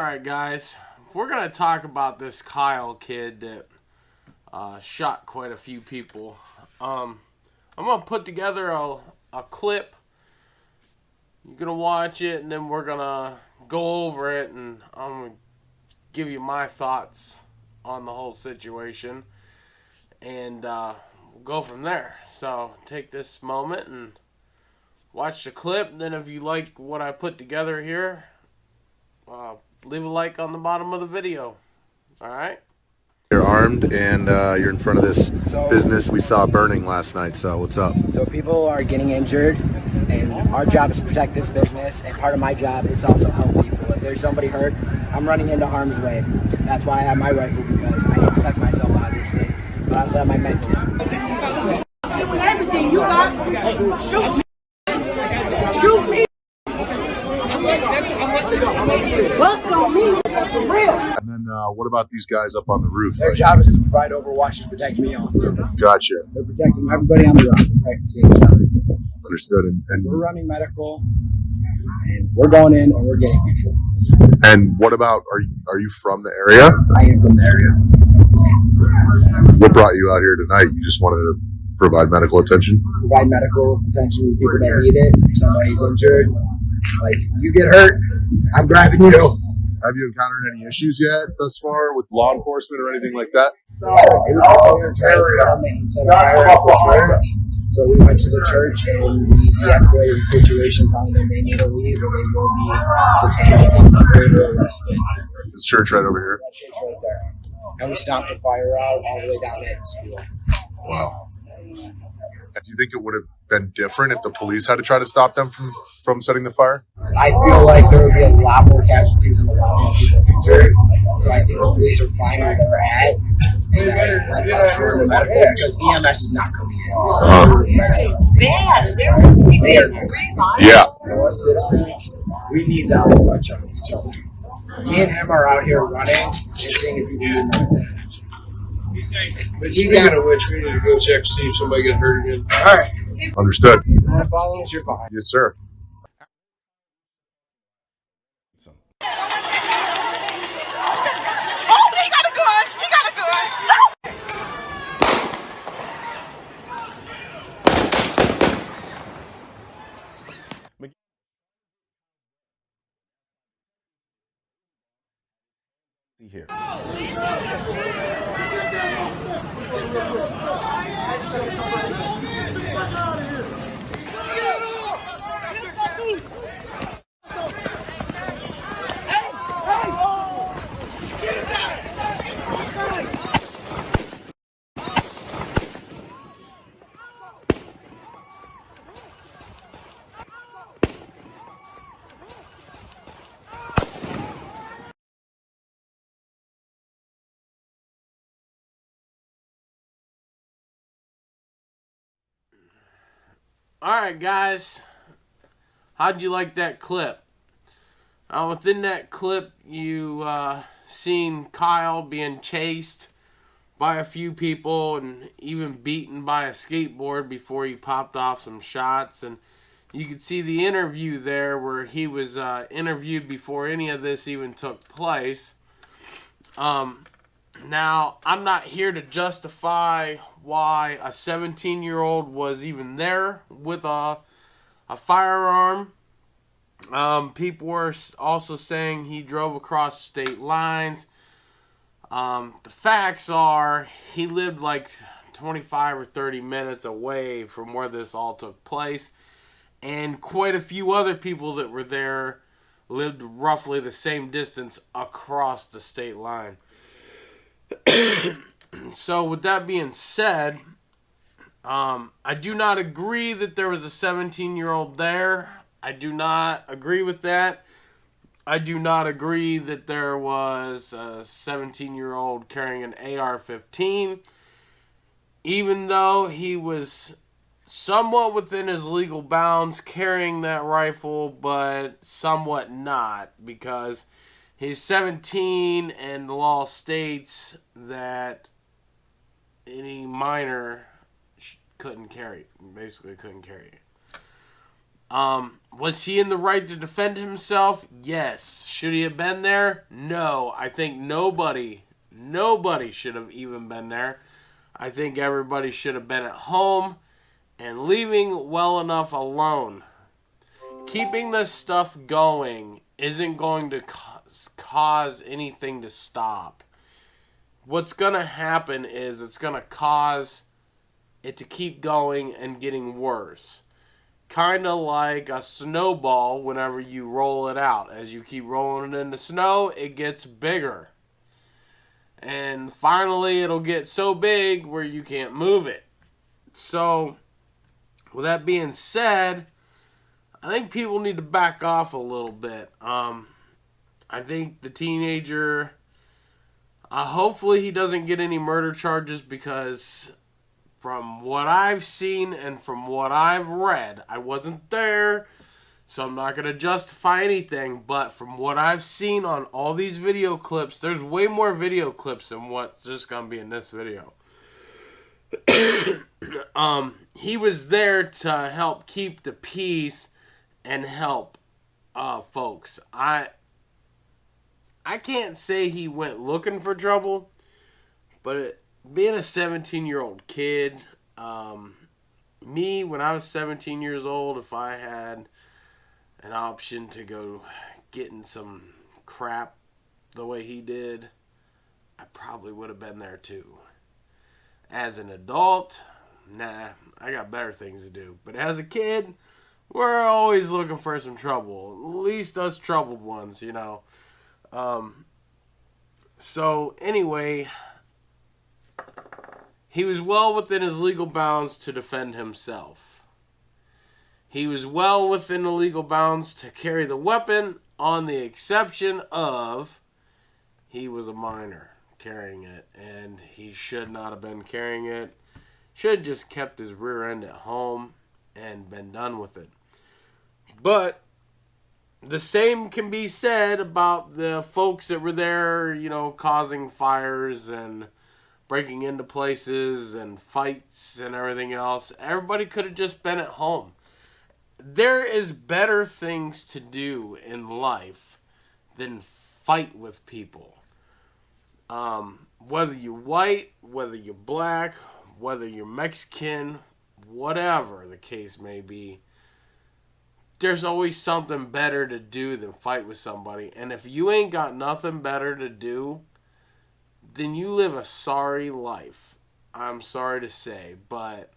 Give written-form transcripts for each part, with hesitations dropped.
Alright guys, we're going to talk about this Kyle kid that shot quite a few people. I'm going to put together a clip. You're going to watch it and then we're going to go over it and I'm going to give you my thoughts on the whole situation. And we'll go from there. So take this moment and watch the clip. Then if you like what I put together here, leave a like on the bottom of the video. Alright? You're armed and you're in front of this business we saw burning last night, so what's up? So people are getting injured and our job is to protect this business, and part of my job is to also help people. If there's somebody hurt, I'm running into harm's way. That's why I have my rifle, because I need to protect myself, obviously, but I also have my med kit. With everything you got, shoot me. Shoot me. Bust on me, for real. And then what about these guys up on the roof? Their job is to provide overwatch to protect me also. Gotcha. They're protecting everybody on the roof, protecting each other. Understood. And We're running medical, and we're going in and we're getting people. And what about, are you from the area? I am from the area. What brought you out here tonight? You just wanted to provide medical attention? Provide medical attention to people that need it. If somebody's injured, like, you get hurt, I'm grabbing you. Have you encountered any issues yet thus far with law enforcement or anything like that? No, we were trying to come and set a fire at the church. So we went to the church and we de-escalated the situation, telling them they need to leave or they will be detained and later arrested. This church right over here? That church right there. And we stomped the fire out all the way down at the school. Wow. And do you think it would have been different if the police had to try to stop them from setting the fire? I feel like there would be a lot more casualties and a lot more people injured. So I think the police are fine where they're at. And I like us in the medical, because EMS is not coming in. So Yeah. So us citizens, we need to help watch out each other. Me and him are out here running and seeing if we do medical attention. But speaking of which, we need to go check to see if somebody got hurt again. All right. Understood. If you want to follow us, you're fine. Yes, sir. Here. Alright guys, how'd you like that clip? Within that clip you seen Kyle being chased by a few people and even beaten by a skateboard before he popped off some shots. And you could see the interview there where he was interviewed before any of this even took place. Now, I'm not here to justify why a 17-year-old was even there with a firearm. People were also saying he drove across state lines. The facts are he lived like 25 or 30 minutes away from where this all took place. And quite a few other people that were there lived roughly the same distance across the state line. So with that being said, I do not agree that there was a 17-year-old there. I do not agree with that. I do not agree that there was a 17-year-old carrying an AR-15. Even though he was somewhat within his legal bounds carrying that rifle, but somewhat not, because he's 17 and the law states that any minor couldn't carry it. Basically couldn't carry it. Was he in the right to defend himself? Yes. Should he have been there? No. I think nobody should have even been there. I think everybody should have been at home and leaving well enough alone. Keeping this stuff going isn't going to cause anything to stop. What's going to happen is it's going to cause it to keep going and getting worse. Kind of like a snowball whenever you roll it out. As you keep rolling it in the snow, it gets bigger. And finally, it'll get so big where you can't move it. So, with that being said, I think people need to back off a little bit. I think the teenager, hopefully he doesn't get any murder charges, because from what I've seen and from what I've read, I wasn't there, so I'm not going to justify anything, but from what I've seen on all these video clips, there's way more video clips than what's just going to be in this video. He was there to help keep the peace and help folks. I can't say he went looking for trouble, but being a 17-year-old kid, me, when I was 17 years old, if I had an option to go getting some crap the way he did, I probably would have been there too. As an adult, nah, I got better things to do. But as a kid, we're always looking for some trouble. At least us troubled ones, you know. So, anyway, he was well within his legal bounds to defend himself. He was well within the legal bounds to carry the weapon, on the exception of he was a minor carrying it, and he should not have been carrying it. Should have just kept his rear end at home and been done with it. But the same can be said about the folks that were there, you know, causing fires and breaking into places and fights and everything else. Everybody could have just been at home. There is better things to do in life than fight with people. Whether you're white, whether you're black, whether you're Mexican, whatever the case may be, there's always something better to do than fight with somebody. And if you ain't got nothing better to do, then you live a sorry life. I'm sorry to say. But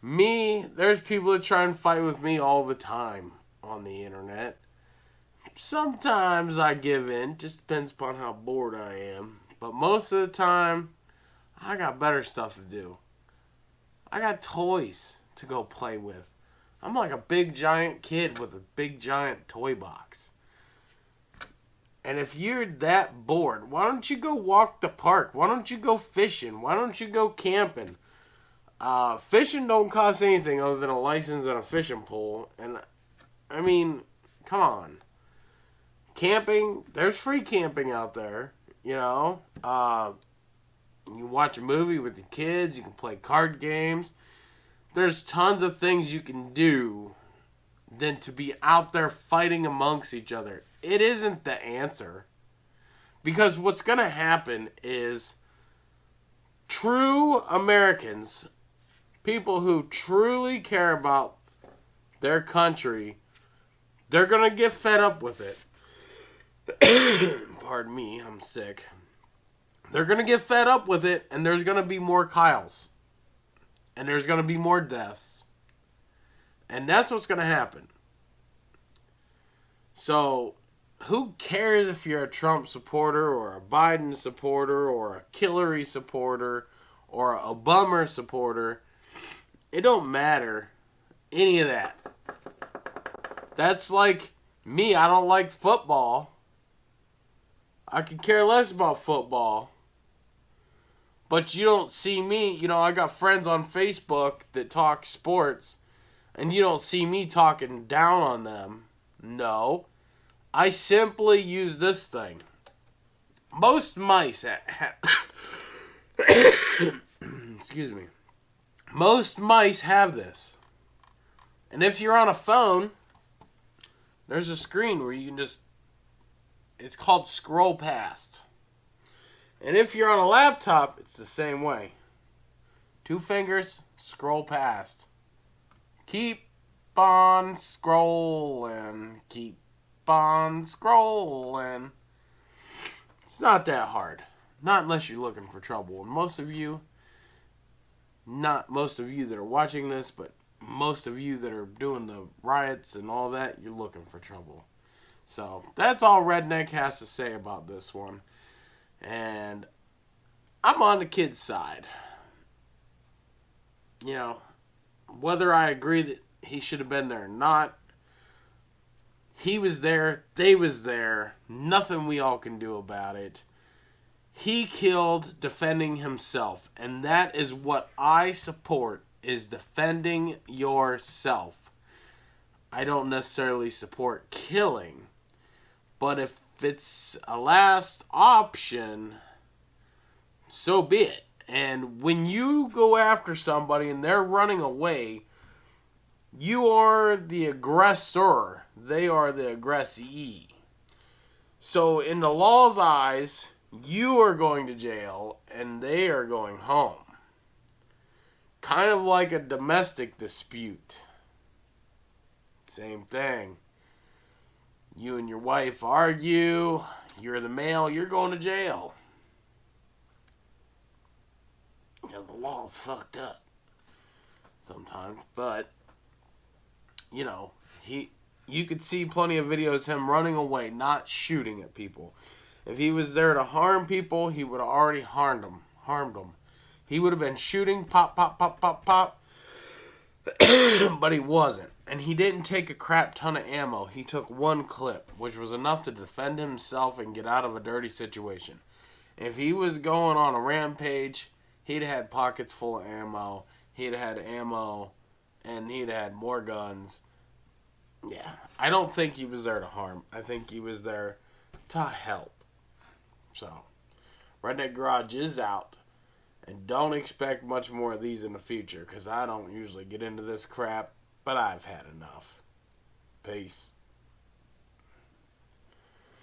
me, there's people that try and fight with me all the time on the internet. Sometimes I give in. Just depends upon how bored I am. But most of the time, I got better stuff to do. I got toys to go play with. I'm like a big giant kid with a big giant toy box. And if you're that bored, why don't you go walk the park? Why don't you go fishing? Why don't you go camping? Fishing don't cost anything other than a license and a fishing pole. And, I mean, come on. Camping, there's free camping out there, you know. You can watch a movie with your kids. You can play card games. There's tons of things you can do than to be out there fighting amongst each other. It isn't the answer. Because what's going to happen is true Americans, people who truly care about their country, they're going to get fed up with it. Pardon me, I'm sick. They're going to get fed up with it, and there's going to be more Kyles. And there's going to be more deaths. And that's what's going to happen. So, who cares if you're a Trump supporter or a Biden supporter or a Hillary supporter or a Obama supporter? It don't matter. Any of that. That's like me. I don't like football. I could care less about football. But you don't see me, you know, I got friends on Facebook that talk sports, and you don't see me talking down on them. No. I simply use this thing. Most mice excuse me. Most mice have this. And if you're on a phone, there's a screen where you can just, it's called scroll past. And if you're on a laptop, it's the same way. 2 fingers, scroll past. Keep on scrolling. Keep on scrolling. It's not that hard. Not unless you're looking for trouble. And most of you, not most of you that are watching this, but most of you that are doing the riots and all that, you're looking for trouble. So that's all Redneck has to say about this one. And I'm on the kid's side. You know, whether I agree that he should have been there or not, he was there, they was there, nothing we all can do about it. He killed defending himself, and that is what I support, is defending yourself. I don't necessarily support killing, but if it's a last option, so be it. And when you go after somebody and they're running away, you are the aggressor. They are the aggressee. So in the law's eyes, you are going to jail and they are going home. Kind of like a domestic dispute. Same thing. You and your wife argue. You're the male. You're going to jail. You know, the law's fucked up sometimes, but you know, you could see plenty of videos of him running away, not shooting at people. If he was there to harm people, he would have already harmed them. He would have been shooting, pop, pop, pop, pop, pop. But he wasn't. And he didn't take a crap ton of ammo. He took 1 clip, which was enough to defend himself and get out of a dirty situation. If he was going on a rampage, he'd have had pockets full of ammo. He'd have had ammo, and he'd have had more guns. Yeah, I don't think he was there to harm. I think he was there to help. So, Redneck Garage is out. And don't expect much more of these in the future, because I don't usually get into this crap, but I've had enough. Peace.